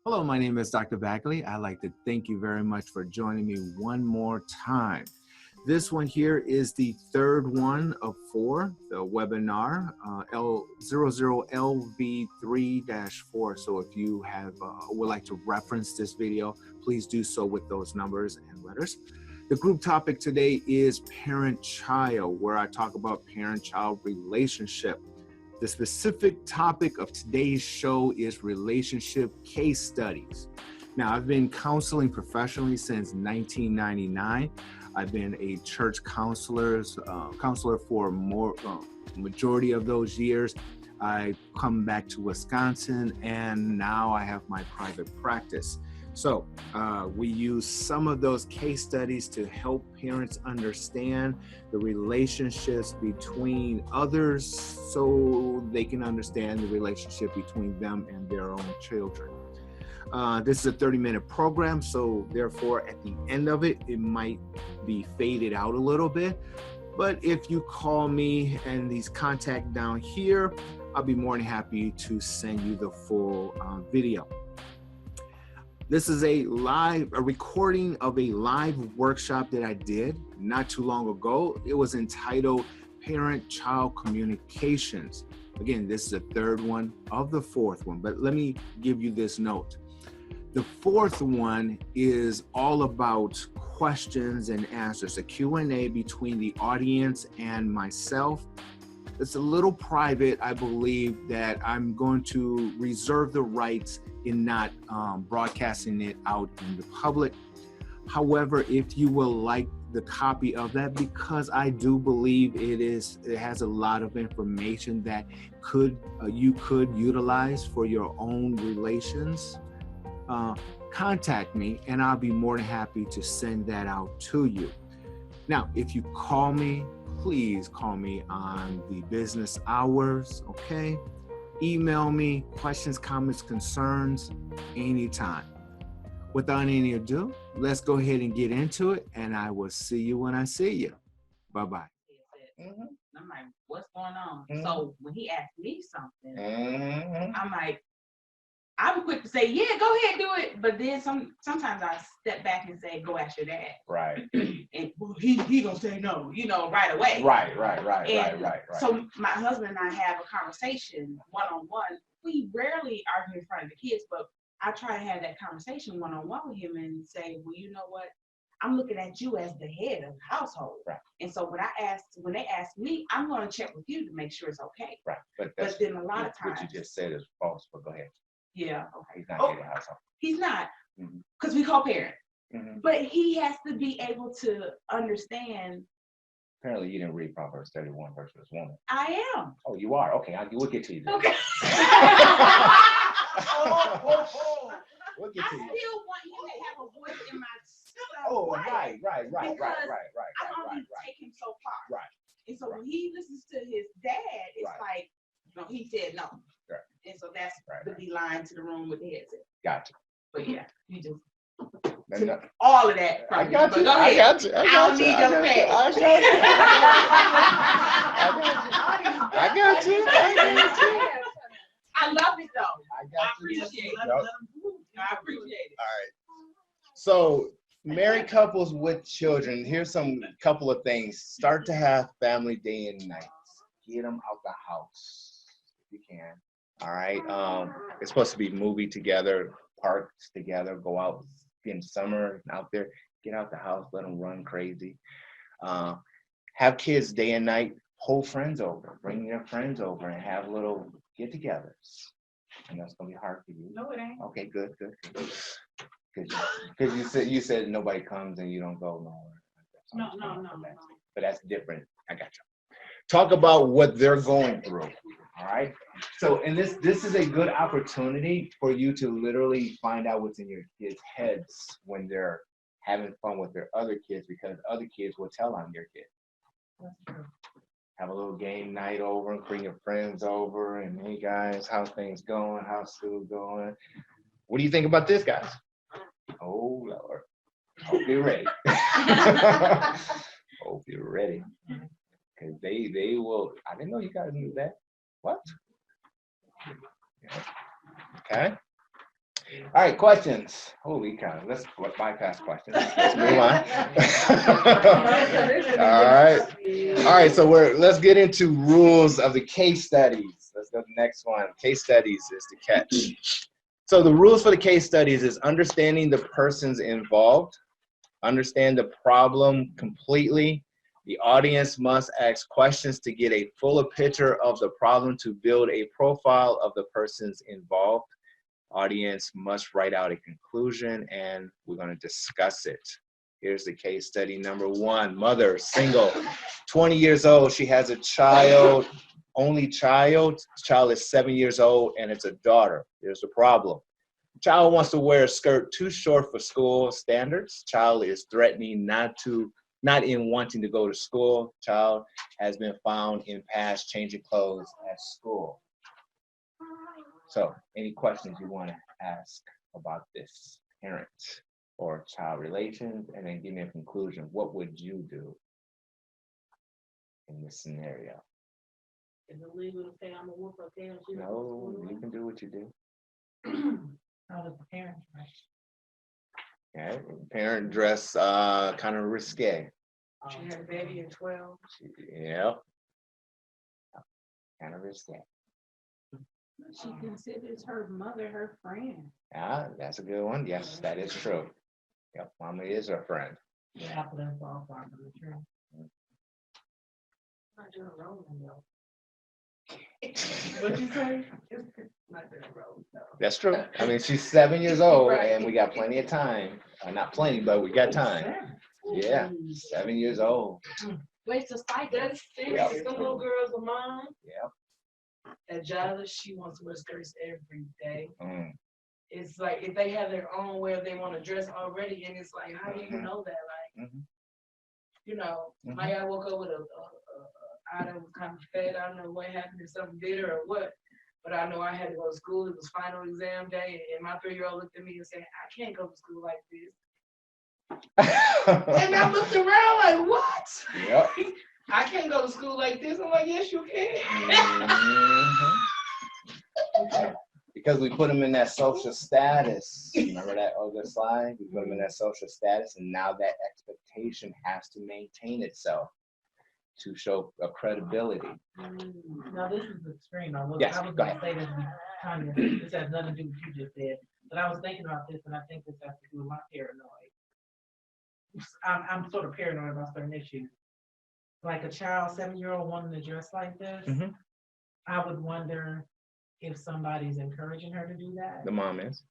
Hello, my name is Dr. Bagley. I'd like to thank you very much for joining me one more time. This one here is the third one of four, the webinar L00LV3-4. So if you would like to reference this video, please do so with those numbers and letters. The group topic today is parent-child, where I talk about parent-child relationship. The specific topic of today's show is relationship case studies. Now, I've been counseling professionally since 1999. I've been a church counselor for majority of those years. I come back to Wisconsin, and now I have my private practice. So we use some of those case studies to help parents understand the relationships between others so they can understand the relationship between them and their own children. This is a 30-minute program, so therefore at the end of it, it might be faded out a little bit. But if you call me and these contact down here, I'll be more than happy to send you the full video. This is a recording of a live workshop that I did not too long ago. It was entitled Parent-Child Communications. Again, this is the third one of the fourth one, but let me give you this note. The fourth one is all about questions and answers, a Q&A between the audience and myself. It's a little private. I believe that I'm going to reserve the rights in not broadcasting it out in the public. However, if you will like the copy of that, because I do believe it has a lot of information that you could utilize for your own relations, contact me and I'll be more than happy to send that out to you. Now, if you call me, please call me on the business hours, okay? Email me, questions, comments, concerns, anytime. Without any ado, let's go ahead and get into it, and I will see you when I see you. Bye-bye. I'm like, what's going on? So when he asked me something, I'm like, I'm quick to say, yeah, go ahead, do it. But then sometimes I step back and say, go ask your dad. Right. And he gonna say no, right away. Right. So my husband and I have a conversation one-on-one. We rarely argue in front of the kids, but I try to have that conversation one-on-one with him and say, well, you know what? I'm looking at you as the head of the household. Right. And so when they ask me, I'm gonna check with you to make sure it's okay. Right. But then a lot of times what you just said is false, but go ahead. Yeah. Okay. He's not head of the household. He's not, because we co-parent. Mm-hmm. But he has to be able to understand. Apparently, you didn't read Proverbs 31 verse woman. I am. Oh, you are? Okay, we'll get to you then. Okay. We'll get to you. I still want him to have a voice in my son's Oh, life. right. I don't want to take him so far. Right. And so when he listens to his dad, it's like, no, he said no. Right. And so that's the line to the room with the headset. Gotcha. But yeah, you just No. all of that. I got you. I don't need your face. I got you. I love it though. I appreciate it. Yep. I appreciate it. All right. So, married couples with children, here's some couple of things. Start to have family day and nights. Get them out the house if you can. All right. It's supposed to be movie together, parks together, go out in summer out there, get out the house, let them run crazy. Have kids day and night, hold friends over, bring your friends over and have little get-togethers. And that's gonna be hard for you. No, it ain't. Okay, good. Because you said nobody comes and you don't go nowhere. No. But that's different. I got you. Talk about what they're going through. All right. So, and this is a good opportunity for you to literally find out what's in your kids' heads when they're having fun with their other kids, because other kids will tell on your kids. Have a little game night over and bring your friends over and hey guys, how's things going? How's school going? What do you think about this, guys? Oh Lord. Hope you're ready. Hope you're ready. Because they will, I didn't know you guys knew that. What? Okay. All right, questions. Holy cow, let's bypass questions. Let's move on. All right, so let's get into rules of the case studies. Let's go to the next one. Case studies is the catch. So the rules for the case studies is understanding the persons involved, understand the problem completely. The audience must ask questions to get a fuller picture of the problem to build a profile of the persons involved. Audience must write out a conclusion, and we're going to discuss it. Here's the case study number 1. Mother, single, 20 years old. She has a child, only child. The child is 7 years old, and it's a daughter. Here's the problem. Child wants to wear a skirt too short for school standards. Child is threatening not in wanting to go to school. Child has been found in past changing clothes at school. So, any questions you want to ask about this parent or child relations, and then give me a conclusion. What would you do in this scenario? Is it legal to say I'm a whoop her parents? No, you can do what you do. How does the parent dress? Okay, parent dress kind of risque. She had a baby at 12. Yep. Kind of risque. She considers her mother her friend. Yeah, that's a good one. Yes, that is true. Yep, mama is her friend. The apple and fall from the tree. Not doing rolling though. What'd you say? Not doing rolling though. That's true. I mean, she's 7 years old, Right. and we got plenty of time. Not plenty, but we got time. Yeah, 7 years old. Wait, to spike that's Yep. serious. Some little girls of mine. Yep. At Jala, she wants to wear skirts every day. Mm. It's like if they have their own way they want to dress already, and it's like, how do you know that? Like, you know, my guy woke up with a eye that was kind of fed. I don't know what happened, if something bitter or what, but I know I had to go to school. It was final exam day, and my 3-year-old looked at me and said, "I can't go to school like this." And I looked around like, what? Yep. I can't go to school like this. I'm like, yes, you can. Because we put them in that social status. Remember that other slide? We put them in that social status, and now that expectation has to maintain itself to show a credibility. Now this is extreme. I was Yes, going go to ahead. say this has nothing to do with what you just said, but I was thinking about this, and I think this has to do with my paranoid. I'm sort of paranoid about certain issues. Like a child, 7-year-old wanting to dress like this, I would wonder if somebody's encouraging her to do that. The mom is.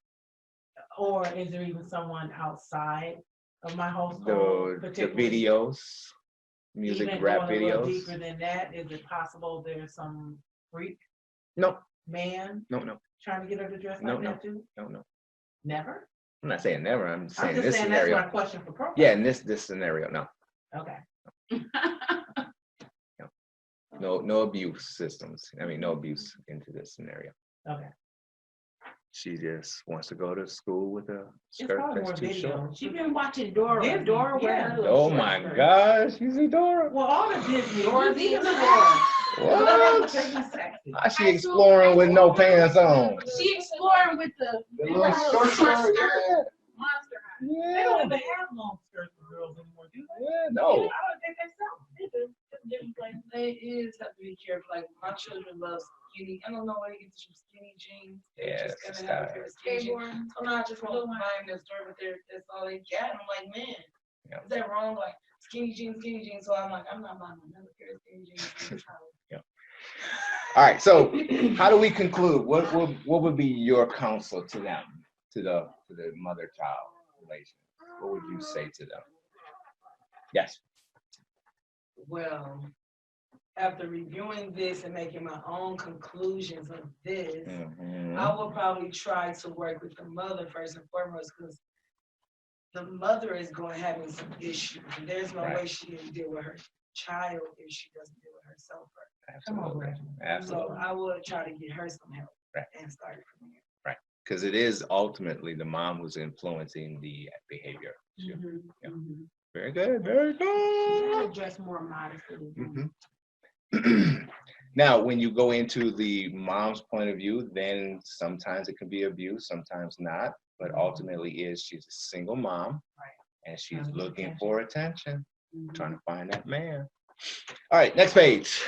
Or is there even someone outside of my household? The videos, music, even rap going a little videos. deeper than that, is it possible there's some freak No, man no. trying to get her to dress No, like that too? No. Never? I'm not saying never. I'm saying I'm just this saying scenario. that's my question for profile. Yeah, in this scenario, no. Okay. No abuse systems. I mean, no abuse into this scenario. Okay. She just wants to go to school with a It's skirt probably more that's too video. short. She been watching Dora. Yeah, Dora wearing a little Oh short my skirt. gosh, you see Dora? Well, all the Disney. Dora's even even the Dora. What? sexy. How's she exploring with no pants on? She exploring with the The little short skirt. monster high. They Yeah. don't even have long skirts for girls anymore, do they? Yeah, I no. don't think they sell them. They do. Different places. They is have to be careful. Like my children love skinny. I don't know where they get some skinny jeans. They Yeah, just it's gonna have a style. pair of skinny jeans. So now I just want to buy them that store, but that's all they got. And I'm like, man, Yeah. is that wrong? Like skinny jeans. So I'm like, I'm not buying another pair of skinny jeans. All right, so how do we conclude? What would be your counsel to them, to the mother-child relation? What would you say to them? Yes. Well, after reviewing this and making my own conclusions of this, I will probably try to work with the mother first and foremost, because the mother is going to have some issues. And there's no way she can deal with her child if she doesn't deal with herself first. Absolutely. Absolutely. So I will try to get her some help and start from there. Right. Because it is ultimately the mom who's influencing the behavior. Yeah. Very good. Very good. Dress more modestly. Now, when you go into the mom's point of view, then sometimes it can be abuse, sometimes not. But ultimately, she's a single mom, and she's looking for attention, trying to find that man. All right, next page.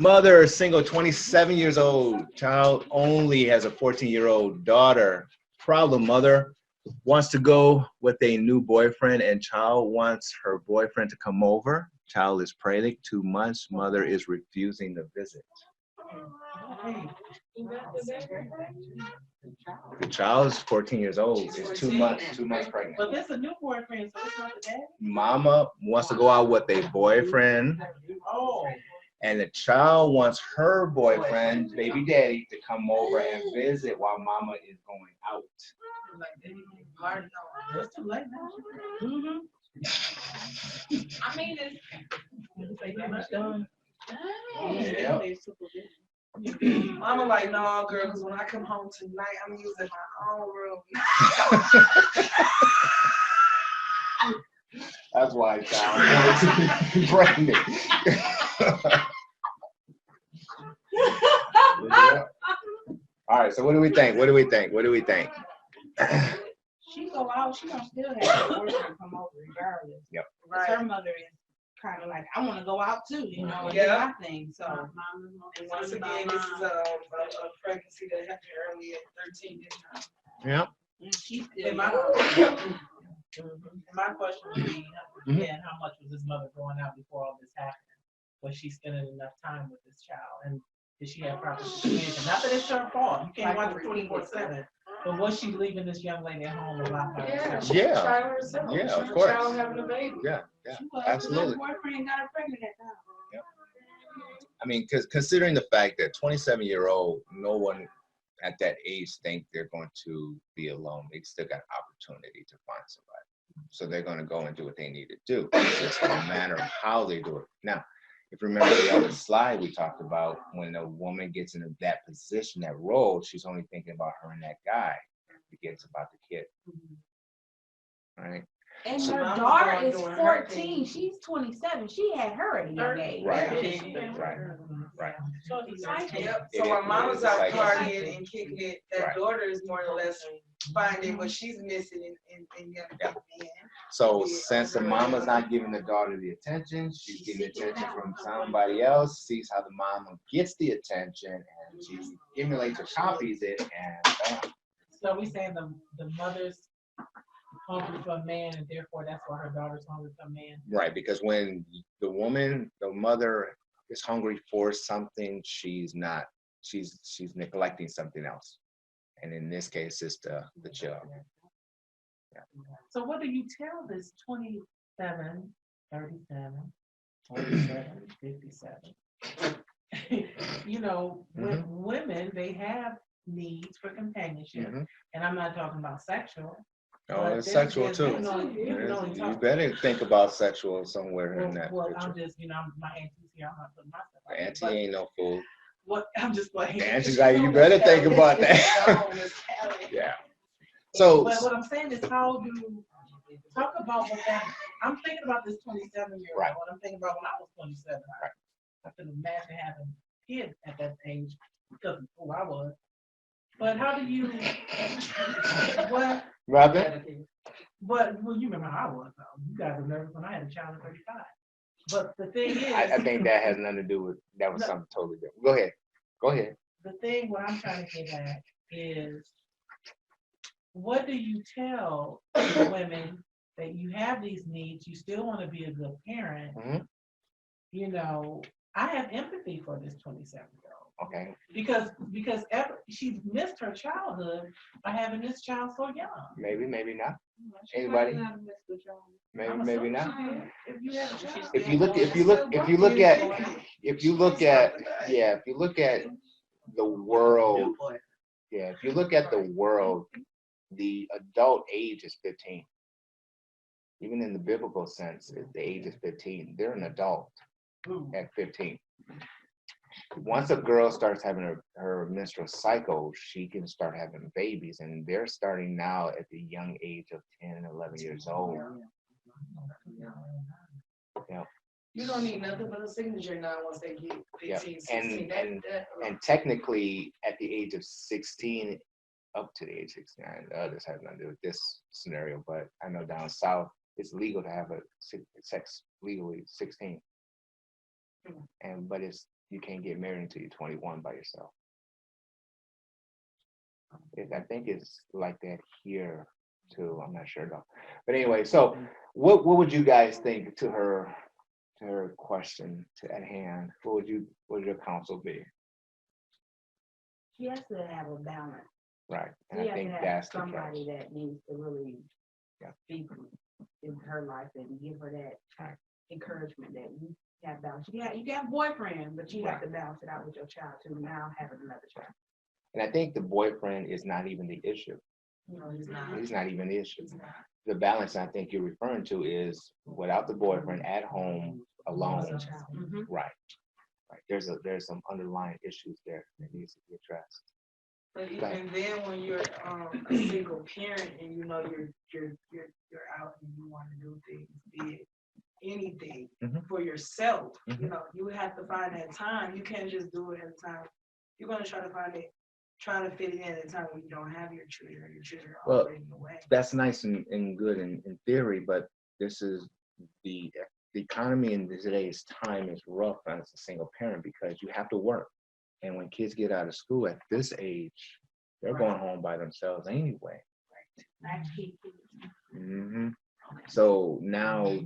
Mother, single, 27 years old. Child only has a 14-year-old daughter. Problem, mother wants to go with a new boyfriend, and child wants her boyfriend to come over. Child is pregnant 2 months. Mother is refusing the visit. The child is 14 years old. It's 2 months. 2 months pregnant. But there's a new boyfriend, so it's not the dad. Mama wants to go out with a boyfriend. Oh. And the child wants her boyfriend, baby daddy, to come over and visit while mama is going out. It's too late now. I mean, it's done. Yeah. Mama like, no, girl, because when I come home tonight, I'm using my own room. That's why child pregnant. Yeah. All right, so what do we think? What do we think? What do we think? She go out, she gonna still have her boyfriend come over regardless. Yep. Right. Her mother is kind of like, I want to go out too, you know, and do my thing. So, and once again, this is a pregnancy that happened early at 13 this time. Yep. She's still. My question would be, and how much was his mother going out before all this happened? Was she spending enough time with this child? And did she have proper supervision? Not that it's her fault. You can't watch her 24/7. But was she leaving this young lady at home a lot by herself? Yeah. Child herself. Yeah, of course. Child having a baby. Yeah, absolutely. Her boyfriend got her pregnant at that time. Yep. I mean, because considering the fact that 27-year-old, no one at that age think they're going to be alone. They still got opportunity to find somebody. So they're going to go and do what they need to do. It's just a matter of how they do it. Now, if you remember the other slide we talked about, when a woman gets into that position, that role, she's only thinking about her and that guy. Forgets about the kid. Right? And So her mom's daughter going is doing her 14. thing. She's 27. She had her at a young age. Right. Right. Yep. So while mama's out partying and kicking it, that daughter is more or less finding what she's missing in young men. So since the mama's not giving the daughter the attention, she's getting attention from somebody else, sees how the mama gets the attention, and she emulates or copies it, and bam. So we saying the mother's hungry for a man, and therefore that's why her daughter's hungry for a man. Right, because when the mother is hungry for something, she's neglecting something else. And in this case, it's the child. Yeah. So what do you tell this 27, 37, 47, 57? You know, with women, they have needs for companionship. And I'm not talking about sexual. Oh, it's sexual too. You better think about sexual somewhere in that picture. I'm just, my auntie's here. I'm not putting myself out Auntie there, ain't no fool. what I'm just playing. Auntie's like, you better think about that. Yeah. So, but what I'm saying is, how do talk about what that? I'm thinking about this 27-year-old. Right. What I'm thinking about when I was 27. Right. I couldn't imagine having kids at that age because of who I was. But how do you? What? Robin? But well, you remember how I was. Though. You guys were nervous when I had a child at 35. But the thing is, I think that has nothing to do with that. Was something totally different. Go ahead. Go ahead. The thing what I'm trying to get at is, what do you tell women that you have these needs? You still want to be a good parent. I have empathy for this 27-year-old. Okay. Because she's missed her childhood by having this child so young. Maybe not. Anybody? Maybe not. If you look at the world, the adult age is 15. Even in the biblical sense, the age is 15. They're an adult at 15. Once a girl starts having her menstrual cycle, she can start having babies, and they're starting now at the young age of 10, 11 years old. Yeah. You don't need nothing but a signature now once they get 15, 16. And technically, at the age of 16, up to the age of 69, this has nothing to do with this scenario, but I know down south, it's legal to have a sex legally 16. But you can't get married until you're 21 by yourself. I think it's like that here too. I'm not sure though. But anyway, so what would you guys think to her question at hand? What would your counsel be? She has to have a balance. Right. And She I think has to have that's the somebody catch. that needs to really speak in her life and give her that encouragement that you have balance. You got a boyfriend, but you have to balance it out with your child too. Now having another child. And I think the boyfriend is not even the issue. No, he's not. He's not even the issue. The balance I think you're referring to is without the boyfriend at home alone. Mm-hmm. Right. There's some underlying issues there that needs to be addressed. But even then, when you're a single parent and you know you're out and you want to do things, be it anything for yourself, you know, you have to find that time. You can't just do it at a time. You're gonna try to fit it in at a time when you don't have your children are already away. That's nice and good in theory, but this is the economy in today's time is rough as a single parent because you have to work. And when kids get out of school at this age, they're going home by themselves anyway. So now,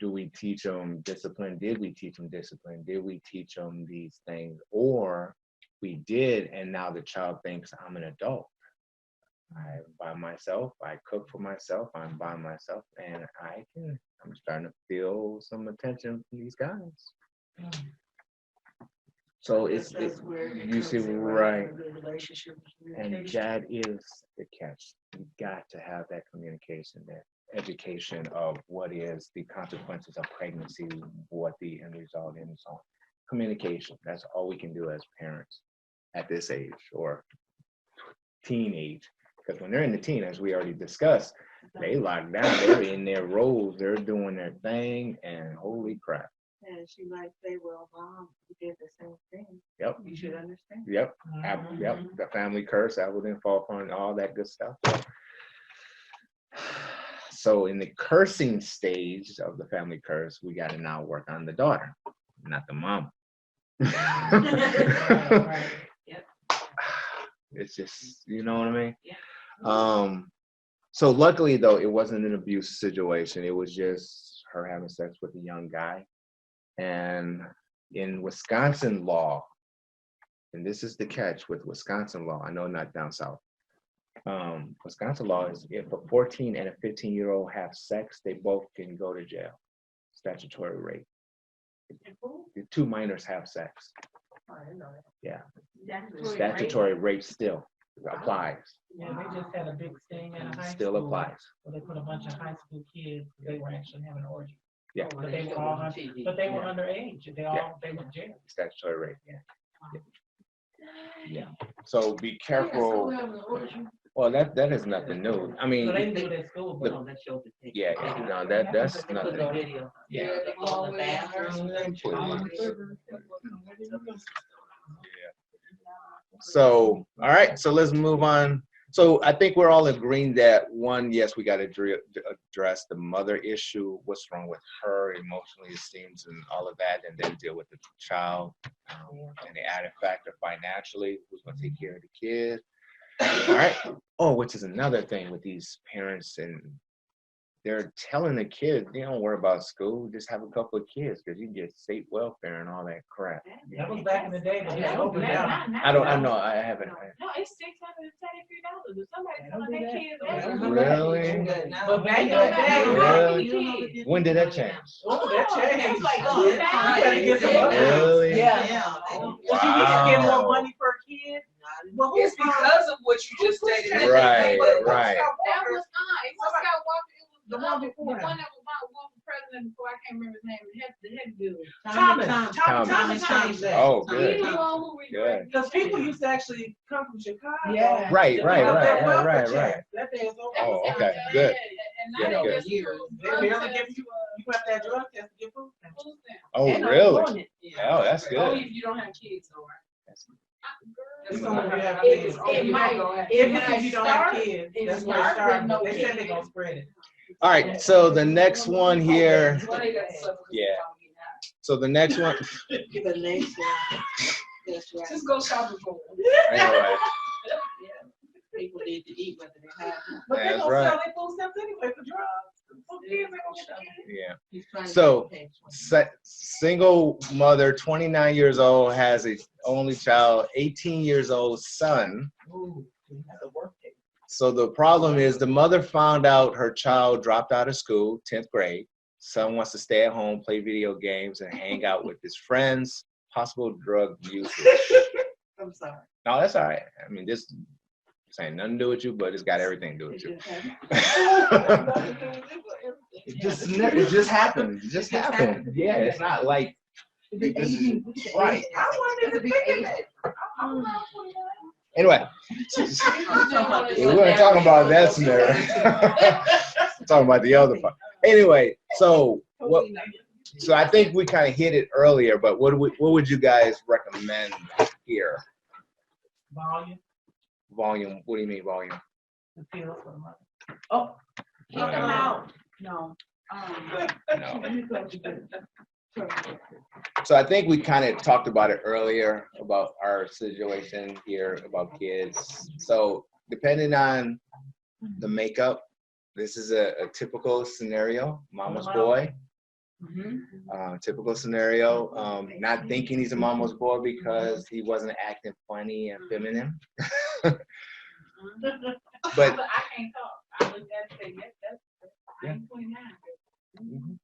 do we teach them discipline? Did we teach them discipline? Did we teach them these things? Or we did, and now the child thinks I'm an adult. I'm by myself. I cook for myself. I'm by myself, and I'm starting to feel some attention from these guys. So it's you see right, and that is the catch. You got to have that communication, that education of what is the consequences of pregnancy, what the end result is, and so on. Communication. That's all we can do as parents at this age or teenage. Because when they're in the teen, as we already discussed, they lock down. They're in their roles. They're doing their thing, and holy crap. And she might say, well, Mom, you did the same thing. Yep. You should understand. Yep. Yep. The family curse, apple didn't fall upon all that good stuff. So in the cursing stage of the family curse, we got to now work on the daughter, not the mom. Right. Yep. It's just, you know what I mean? Yeah. So luckily though, it wasn't an abuse situation. It was just her having sex with a young guy. And in Wisconsin law, and this is the catch with Wisconsin law, I know not down south. Wisconsin law is if a 14 and a 15-year-old have sex, they both can go to jail. Statutory rape. The two minors have sex. Yeah. Statutory rape still applies. Yeah, they just had a big sting at a high Still school. applies. Where they put a bunch of high school kids, they were actually having an orgy. Yeah. But they were all, underage. They were in jail. Statutory rape. Yeah. So be careful. Well, that is nothing new. I mean, So they do it at school, but that shows the picture. yeah, no, that's They put nothing. a video. Yeah. All the bathrooms. So, all right, so let's move on. So I think we're all agreeing that one, yes, we got to address the mother issue, what's wrong with her emotionally, it seems, and all of that, and then deal with the child and the added factor financially, who's going to take care of the kid. All right. Oh, which is another thing with these parents, and they're telling the kids, they don't worry about school, just have a couple of kids because you get state welfare and all that crap. that was back in the day. But it's open now. I know, I haven't. No, it's $633. If somebody telling their kids Really? But back in the day, Really? When did that change? oh, that changed. Like, You better get some money. Really? Yeah. Wow. But you used to get more money per kid. Well, It's because of what you just stated. Right, right. That was it was Scott Walker. It The was one the before one him. that was for president before. I can't remember his name. The head dude. Thomas changed that. Oh, He good. the one who Good. Because people used to actually come from Chicago. Yeah. Right. That day is over. Oh, okay, good. And Yeah, now good. they just They barely give you You have to have drug test to get food stamps. Oh, And really? unemployment. Oh, that's good. Only if you don't have kids, though, right? That's So only if you have if kids. if you don't go ahead. If you don't have Start, kids, if that's it where it start, then starts. no They said kids. they're gonna spread it. All right, so the next one here. Well, they got stuff. Yeah. So the next one. The next one. That's right. Just go shopping for them. Anyway, People need to eat whether they have. But they That's gonna right. sell their food stamps anyway for drugs. So kids ain't gonna get the kids. yeah. He's trying to So, get the Single mother, 29 years old, has a only child, 18 years old son. Ooh, that's a work day. So the problem is the mother found out her child dropped out of school, 10th grade. Son wants to stay at home, play video games, and hang out with his friends. Possible drug usage. I'm sorry. No, that's all right. I mean, this ain't nothing to do with you, but it's got everything to do with you. It just happened. It just happened. Yeah, it's not like right. I wanted to be it. Anyway, we're gonna talk about that scenario. Talking about the other part. Anyway, so what? So I think we kind of hit it earlier, but what would you guys recommend here? Volume, Volume. What do you mean volume? the pills for the mother. Oh, kick Uh, them out. No. No. So I think we kind of talked about it earlier about our situation here about kids. So depending on the makeup, this is a typical scenario, mama's boy. Typical scenario, not thinking he's a mama's boy because he wasn't acting funny and feminine. But I can't talk. I looked at it and say, yes, that's I'm 29. Mhm.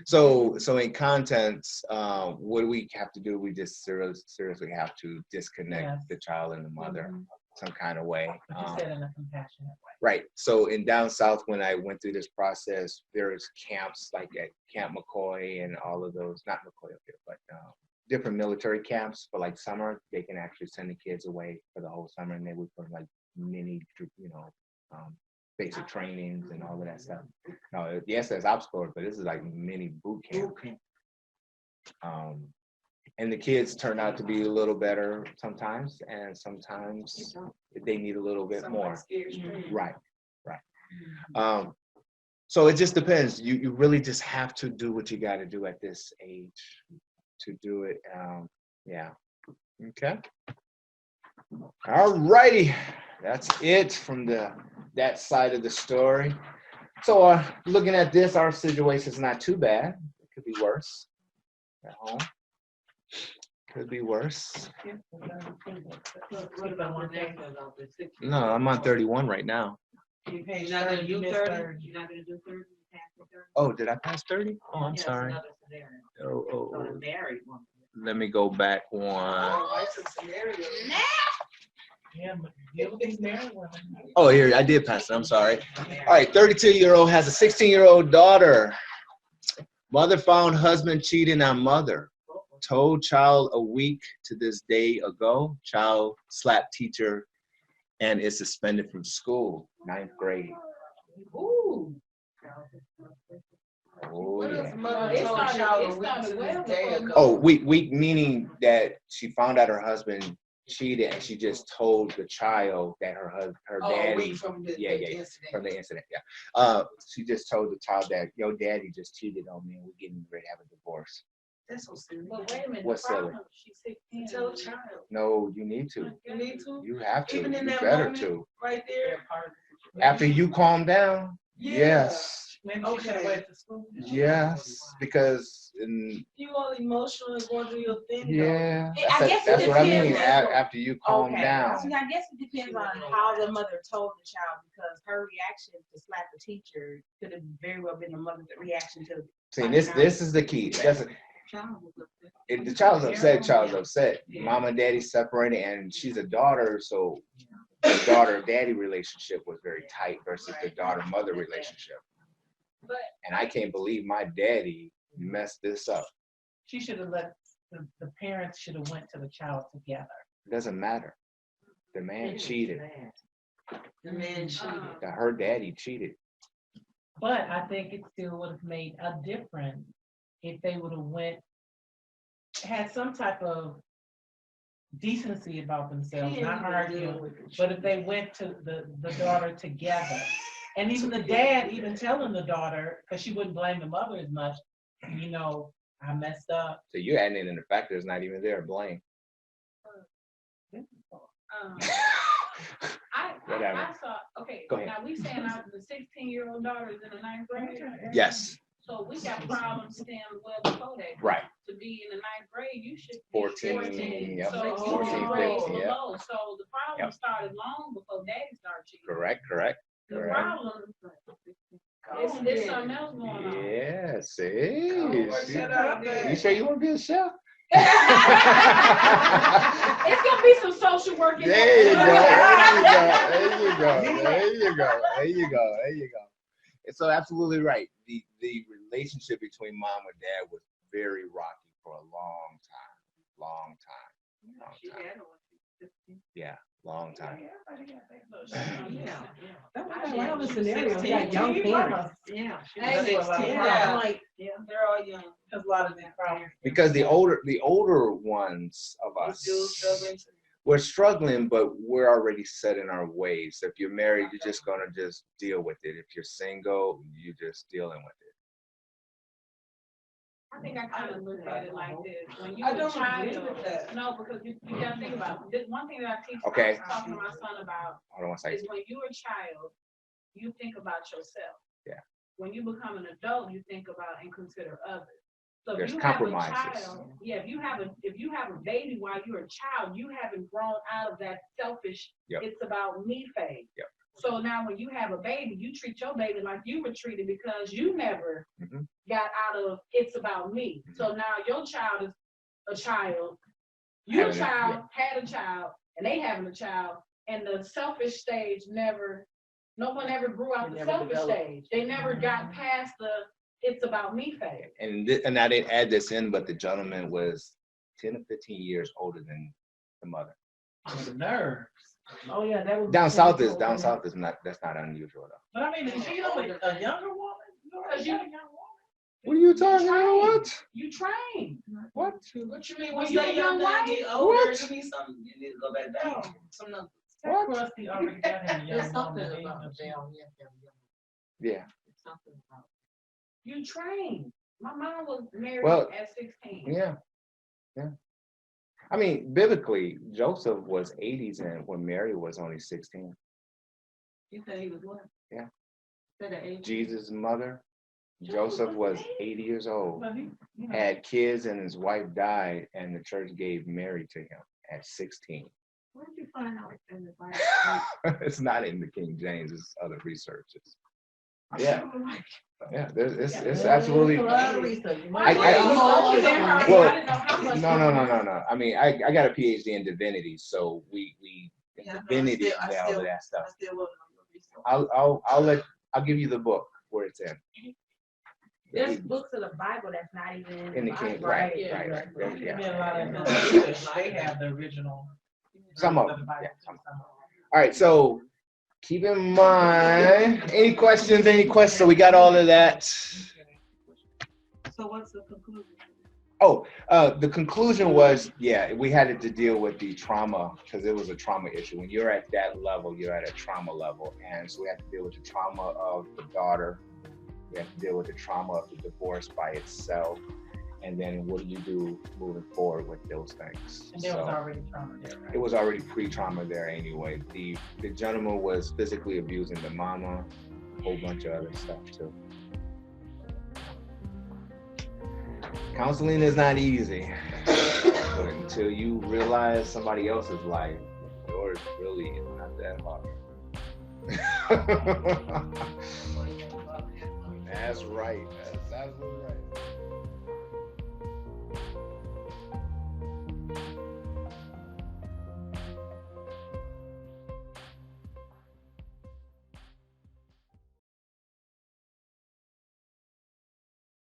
So in contents, what do we have to do? We just seriously have to disconnect Yes. the child and the mother some kind of way. But you said in a compassionate way. Right. So in down south, when I went through this process, there's camps like at Camp McCoy and all of those, not McCoy up here, but different military camps for like summer. They can actually send the kids away for the whole summer, and they would put like mini, basic trainings and all of that stuff. No, yes, there's obstacles, but this is like mini boot camp. And the kids turn out to be a little better sometimes, and sometimes they need a little bit more. Right. So it just depends. You really just have to do what you got to do at this age to do it. Yeah. Okay. All righty. That's it from that side of the story. So looking at this, our situation is not too bad. It could be worse at home. Could be worse. No, I'm on 31 right now. You pay You're not gonna 30, do you miss 30? 30. You're not gonna do 30? You pass the 30? Oh, did I pass 30? Oh, I'm Yeah, sorry. it's another scenario. Oh, On a married woman. let me go back one. Yeah, but deal with these married women. Oh, here, I did pass it. I'm sorry. All right, 32-year-old has a 16-year-old daughter. Mother found husband cheating on mother. Told child a week to this day ago. Child slapped teacher and is suspended from school, 9th grade. Ooh. Oh, yeah. It started well before. Oh, week meaning that she found out her husband cheated and she just told the child that her daddy From the incident. From the incident, she just told the child that your daddy just cheated on me and we're getting ready to have a divorce. That's so silly. But wait a minute. What's silly? She's 16. Tell a child. No, you need to. You need to? You have to. Even in You that better moment, to. right there. After you calm down, Yeah. yes. Maybe she should have went to school. Yes, because You all emotional and going through your thing. yeah, I guess it that's what I mean. depends. After you calm Okay. down, So I guess it depends on how the mother told the child, because her reaction to slap the teacher could have very well been the mother's reaction to. see this is the key. If the child's upset, child's upset. Mom and daddy separated, and she's a daughter, so the daughter-daddy relationship was very tight versus the daughter-mother relationship. And I can't believe my daddy messed this up. She should have let, the parents should have went to the child together. It doesn't matter. The man cheated. The man cheated. Her daddy cheated. But I think it still would have made a difference if they would have had some type of decency about themselves, not arguing. But if they went to the daughter together, and even the dad even telling the daughter, because she wouldn't blame the mother as much, you know, I messed up. So you're adding in the fact there's not even there, blame. I saw, okay, Go ahead. now we saying the 16-year-old daughter is in the 9th grade. Yes. So we got problems stem well before that. Right. To be in the 9th grade, you should be 14, yep, So 14, 15, yep. So the problem started long before daddy started cheating. Correct. The problem is something else going on. Yeah, see. Shut up, You sure you want to be a chef? It's gonna be some social work in There you there. go. And so absolutely right. The relationship between mom and dad was very rocky for a long time. Yeah, long time. One of the scenarios, young parents. Yeah. They're all young. There's a lot of that problem. Because the older ones of us, we're struggling, but we're already set in our ways. If you're married, you're just gonna just deal with it. If you're single, you're just dealing with it. I think I kind of look at it like this. When you were a child, no, because you gotta think about it. One thing that I teach, Okay. I was talking to my son about, Hold on one second. is when you're a child, you think about yourself. Yeah. When you become an adult, you think about and consider others. So There's if you have a compromises. child, if you have a baby while you're a child, you haven't grown out of that selfish, it's about me phase. Yep. So now when you have a baby, you treat your baby like you were treated because you never got out of it's about me. So now your child is a child, your child had a child, and they having a child, and the selfish stage no one ever grew out the selfish stage. They never got past the it's about me phase. And I didn't add this in, but the gentleman was 10 to 15 years older than the mother. The nerves. Oh yeah, that was Down south is not, that's not unusual though. But I mean, is she a younger woman? Because you, What are you talking about? What? you train. What? What you mean? When When you're you're a young young, wife? get older, it means something, you need to go back down. Some numbers. What? Rusty already got him a young There's something woman. about them. Yeah. Something about. You train. My mom was married at 16. Yeah. I mean, biblically, Joseph was 80s and when Mary was only 16. You said he was what? Yeah. Said at 18. Jesus' mother, Joseph was 80 years old, But he, had kids and his wife died, and the church gave Mary to him at 16. Where did you find out in the Bible? It's not in the King James, it's other researches. Yeah. Yeah, it's absolutely. No. I mean, I got a PhD in divinity, so we divinity and all of that stuff. I'll give you the book where it's in. There's books of the Bible that's not even In the King, Bible. right. Yeah. Yeah. They have the original. Some of them. Yeah, some of them. All right, so keep in mind, any questions? So we got all of that. So what's the conclusion? Oh, the conclusion was, we had to deal with the trauma because it was a trauma issue. When you're at that level, you're at a trauma level. And so we have to deal with the trauma of the daughter. We have to deal with the trauma of the divorce by itself. And then what do you do moving forward with those things? And there was already trauma there, right? It was already pre-trauma there anyway. The gentleman was physically abusing the mama, a whole bunch of other stuff too. Counseling is not easy, but until you realize somebody else's life, yours really is not that hard. That's right. That's absolutely right.